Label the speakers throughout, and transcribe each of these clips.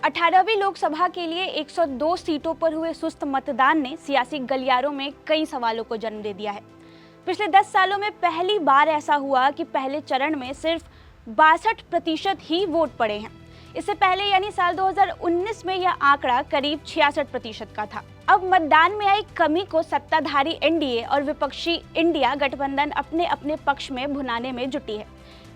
Speaker 1: 18वीं लोकसभा के लिए 102 सीटों पर हुए सुस्त मतदान ने सियासी गलियारों में कई सवालों को जन्म दे दिया है। पिछले 10 सालों में पहली बार ऐसा हुआ कि पहले चरण में सिर्फ 62% ही वोट पड़े हैं। इससे पहले यानी साल 2019 में यह आंकड़ा करीब 66% का था। अब मतदान में आई कमी को सत्ताधारी एनडीए और विपक्षी इंडिया गठबंधन अपने अपने पक्ष में भुनाने में जुटी है।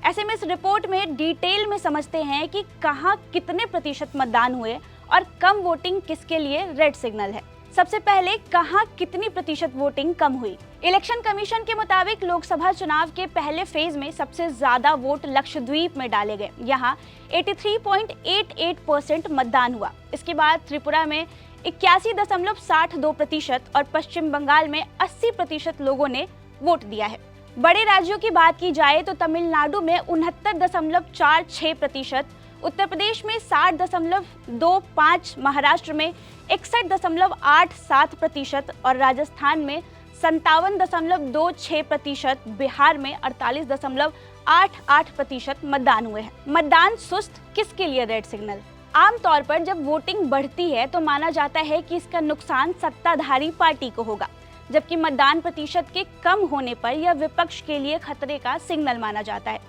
Speaker 1: ऐसे में इस रिपोर्ट में डिटेल में समझते हैं कि कहां कितने प्रतिशत मतदान हुए और कम वोटिंग किसके लिए रेड सिग्नल है। सबसे पहले कहां कितनी प्रतिशत वोटिंग कम हुई। इलेक्शन कमीशन के मुताबिक लोकसभा चुनाव के पहले फेज में सबसे ज्यादा वोट लक्षद्वीप में डाले गए। यहां 83.88% मतदान हुआ। इसके बाद त्रिपुरा में 81.62% और पश्चिम बंगाल में 80% लोगों ने वोट दिया है। बड़े राज्यों की बात की जाए तो तमिलनाडु में 69.46%, उत्तर प्रदेश में 60.25%, महाराष्ट्र में 61.87% और राजस्थान में 57.26%, बिहार में 48.88% मतदान हुए हैं। मतदान सुस्त किसके लिए रेड सिग्नल। आमतौर पर जब वोटिंग बढ़ती है तो माना जाता है कि इसका नुकसान सत्ताधारी पार्टी को होगा, जबकि मतदान प्रतिशत के कम होने पर यह विपक्ष के लिए खतरे का सिग्नल माना जाता है।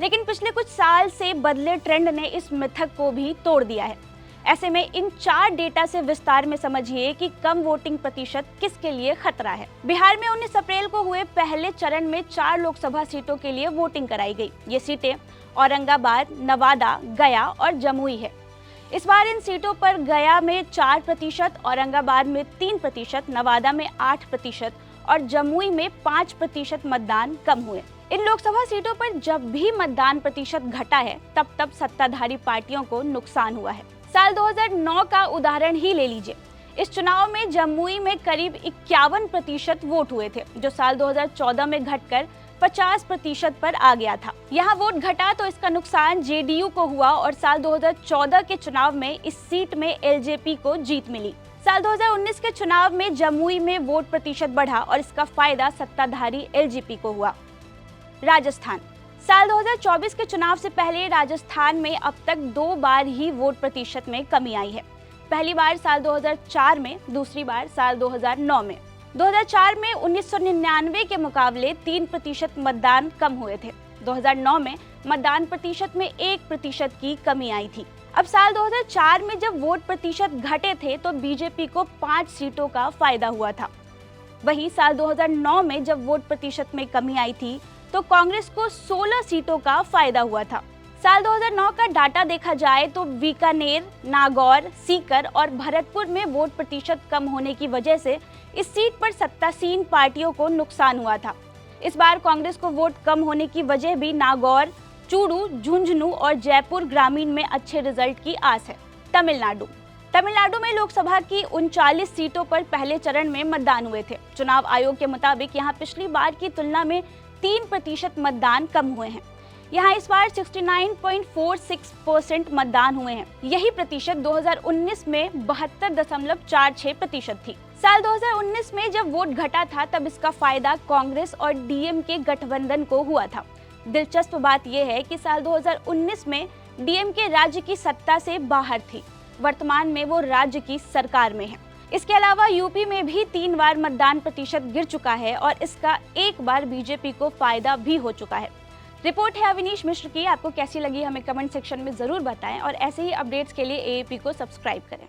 Speaker 1: लेकिन पिछले कुछ साल से बदले ट्रेंड ने इस मिथक को भी तोड़ दिया है। ऐसे में इन 4 डेटा से विस्तार में समझिए कि कम वोटिंग प्रतिशत किसके लिए खतरा है। बिहार में 19 अप्रैल को हुए पहले चरण में 4 लोकसभा सीटों के लिए वोटिंग कराई गई। ये सीटें औरंगाबाद, नवादा, गया और जमुई है। इस बार इन सीटों पर गया में 4%, औरंगाबाद में 3%, नवादा में 8% और जमुई में 5% मतदान कम हुए। इन लोकसभा सीटों पर जब भी मतदान प्रतिशत घटा है तब सत्ताधारी पार्टियों को नुकसान हुआ है। साल 2009 का उदाहरण ही ले लीजिए। इस चुनाव में जमुई में करीब 51% वोट हुए थे, जो साल 2014 में घटकर 50% पर आ गया था। यहाँ वोट घटा तो इसका नुकसान जेडीयू को हुआ और साल 2014 के चुनाव में इस सीट में एलजेपी को जीत मिली। साल 2019 के चुनाव में जमुई में वोट प्रतिशत बढ़ा और इसका फायदा सत्ताधारी एलजेपी को हुआ। राजस्थान। साल 2024 के चुनाव से पहले राजस्थान में अब तक 2 बार ही वोट प्रतिशत में कमी आई है। पहली बार साल 2004 में, दूसरी बार साल 2009 में। 2004 में 1999 के मुकाबले 3% मतदान कम हुए थे। 2009 में मतदान प्रतिशत में 1% की कमी आई थी। अब साल 2004 में जब वोट प्रतिशत घटे थे तो बीजेपी को 5 सीटों का फायदा हुआ था। वहीं साल 2009 में जब वोट प्रतिशत में कमी आई थी तो कांग्रेस को 16 सीटों का फायदा हुआ था। साल 2009 का डाटा देखा जाए तो बीकानेर, नागौर, सीकर और भरतपुर में वोट प्रतिशत कम होने की वजह से इस सीट पर सत्तासीन पार्टियों को नुकसान हुआ था। इस बार कांग्रेस को वोट कम होने की वजह भी नागौर, चूरू, झुंझुनू और जयपुर ग्रामीण में अच्छे रिजल्ट की आस है। तमिलनाडु में लोकसभा की 39 सीटों पर पहले चरण में मतदान हुए थे। चुनाव आयोग के मुताबिक यहाँ पिछली बार की तुलना में 3% मतदान कम हुए हैं। यहाँ इस बार 69.46% मतदान हुए हैं। यही प्रतिशत 2019 में 72.46% थी। साल 2019 में जब वोट घटा था तब इसका फायदा कांग्रेस और डीएम के गठबंधन को हुआ था। दिलचस्प बात यह है कि साल 2019 में डीएम के राज्य की सत्ता से बाहर थी। वर्तमान में वो राज्य की सरकार में है। इसके अलावा यूपी में भी 3 बार मतदान प्रतिशत गिर चुका है और इसका 1 बार बीजेपी को फायदा भी हो चुका है। रिपोर्ट है अविनीश मिश्र की। आपको कैसी लगी हमें कमेंट सेक्शन में जरूर बताएं और ऐसे ही अपडेट्स के लिए एएपी को सब्सक्राइब करें।